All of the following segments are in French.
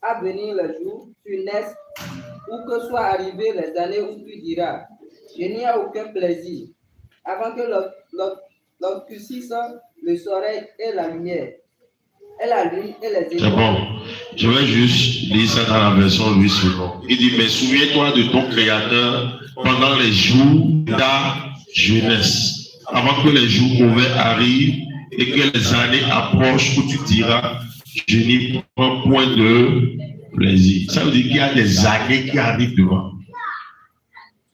à venir le jour, tu naisses, ou que soient arrivées les années où tu diras, je n'y ai aucun plaisir, avant que l'obscurcisse le soleil et la lumière, et la lune et les étoiles. C'est bon. Je vais juste lire ça dans la version Louis II. Il dit, mais souviens-toi de ton Créateur pendant les jours de ta jeunesse, avant que les jours mauvais arrivent et que les années approchent où tu diras, je n'y prends point de plaisir. Ça veut dire qu'il y a des années qui arrivent devant.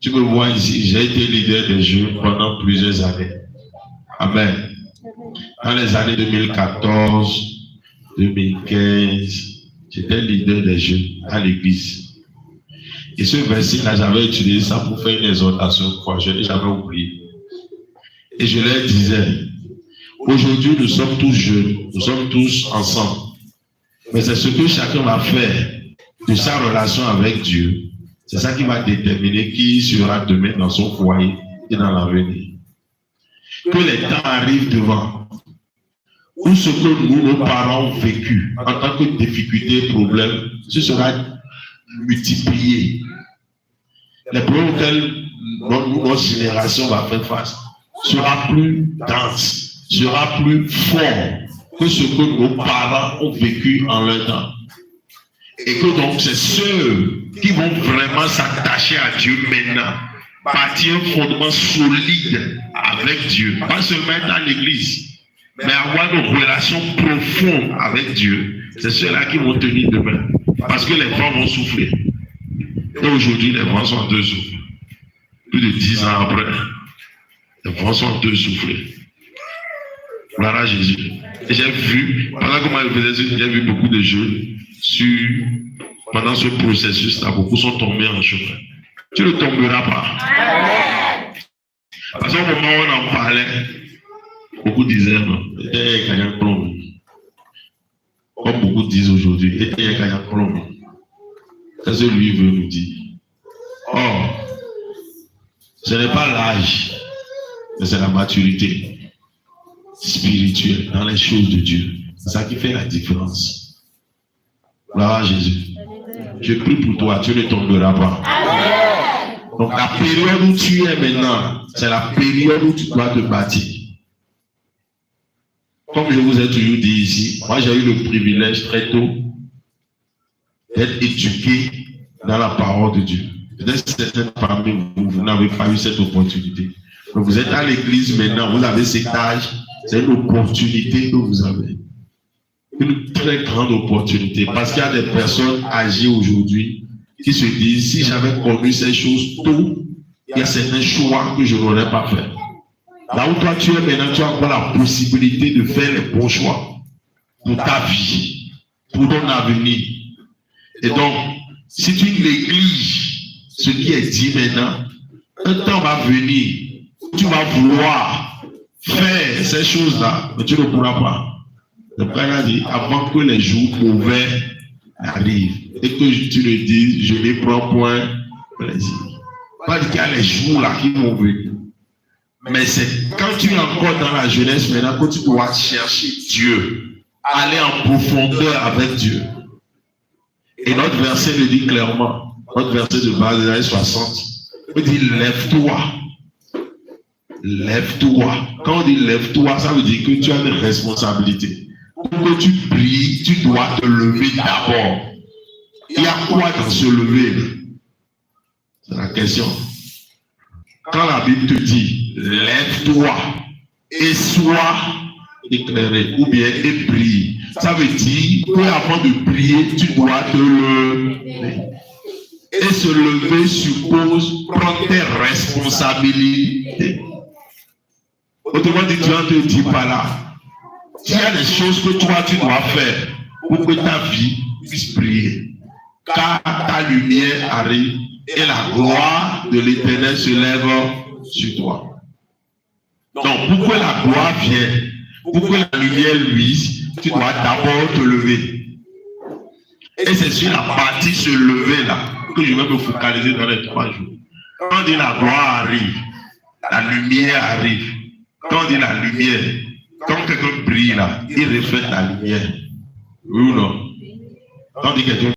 Tu me vois ici, j'ai été leader des jeunes pendant plusieurs années. Amen. Dans les années 2014, 2015, j'étais leader des jeunes à l'église. Et ce verset-là, j'avais utilisé ça pour faire une exhortation, quoi. Je n'ai jamais oublié. Et je leur disais, aujourd'hui, nous sommes tous jeunes, nous sommes tous ensemble. Mais c'est ce que chacun va faire de sa relation avec Dieu. C'est ça qui va déterminer qui sera demain dans son foyer et dans l'avenir. Que les temps arrivent devant, où ce que nous, nos parents ont vécu en tant que difficulté, problème, ce sera multiplié. Les problèmes auxquels notre génération va faire face sera plus dense, sera plus fort que ce que nos parents ont vécu en leur temps. Et que donc c'est ceux qui vont vraiment s'attacher à Dieu maintenant, bâtir un fondement solide avec Dieu, pas seulement dans l'église, mais avoir une relation profonde avec Dieu. C'est ceux-là qui vont tenir demain. Parce que les vents vont souffler. Et aujourd'hui, les vents sont en train de souffler. Plus de 10 ans après, les vents sont en train de souffler. Gloire à Jésus. Et j'ai vu, pendant que moi je faisais ça, j'ai vu beaucoup de jeunes pendant ce processus-là, beaucoup sont tombés en chemin. Tu ne tomberas pas. Parce qu'au moment où on en parlait, beaucoup disaient non, était un plomb. Comme beaucoup disent aujourd'hui, était un plomb. C'est ce que lui veut nous dire. Or, ce n'est pas l'âge, mais c'est la maturité spirituelle dans les choses de Dieu. C'est ça qui fait la différence. Gloire à Jésus. Je prie pour toi, tu ne tomberas pas. Donc la période où tu es maintenant, c'est la période où tu dois te bâtir. Comme je vous ai toujours dit ici, moi j'ai eu le privilège très tôt d'être éduqué dans la parole de Dieu. Peut-être certains parmi vous, vous n'avez pas eu cette opportunité. Donc vous êtes à l'église maintenant, vous avez cet âge, c'est une opportunité que vous avez. Une très grande opportunité. Parce qu'il y a des personnes âgées aujourd'hui qui se disent, si j'avais connu ces choses tôt, il y a certains choix que je n'aurais pas fait. Là où toi tu es maintenant, tu as encore la possibilité de faire les bons choix pour ta vie, pour ton avenir. Et donc, si tu négliges ce qui est dit maintenant, un temps va venir où tu vas vouloir faire ces choses-là, mais tu ne pourras pas. Le Père a dit, avant que les jours mauvais arrivent, et que tu ne dises, je ne prends point plaisir. Pas dire qu'il y a les jours là qui vont venir. Mais c'est quand tu es encore dans la jeunesse maintenant que tu dois chercher Dieu, aller en profondeur avec Dieu. Et notre verset le dit clairement, notre verset de base des années 60, il dit lève-toi. Lève-toi. Quand on dit lève-toi, ça veut dire que tu as une responsabilité. Pour que tu pries, tu dois te lever d'abord. Il y a quoi dans se lever? C'est la question. Quand la Bible te dit lève-toi et sois éclairé, ou bien et prie, ça veut dire qu'avant de prier, tu dois te lever. Et se lever suppose prendre tes responsabilités. Autrement dit, Dieu ne te dit pas là. Il y a des choses que toi tu dois faire pour que ta vie puisse briller. Car ta lumière arrive et la gloire de l'Éternel se lève sur toi. Donc, pour que la gloire vienne, pour que la lumière luise, tu dois d'abord te lever. Et c'est sur la partie se lever là que je vais me focaliser dans les 3 jours. Quand on dit la gloire arrive, la lumière arrive. Quand on dit la lumière, quand quelqu'un brille là, il reflète la lumière. Oui ou non? Quand on dit quelqu'un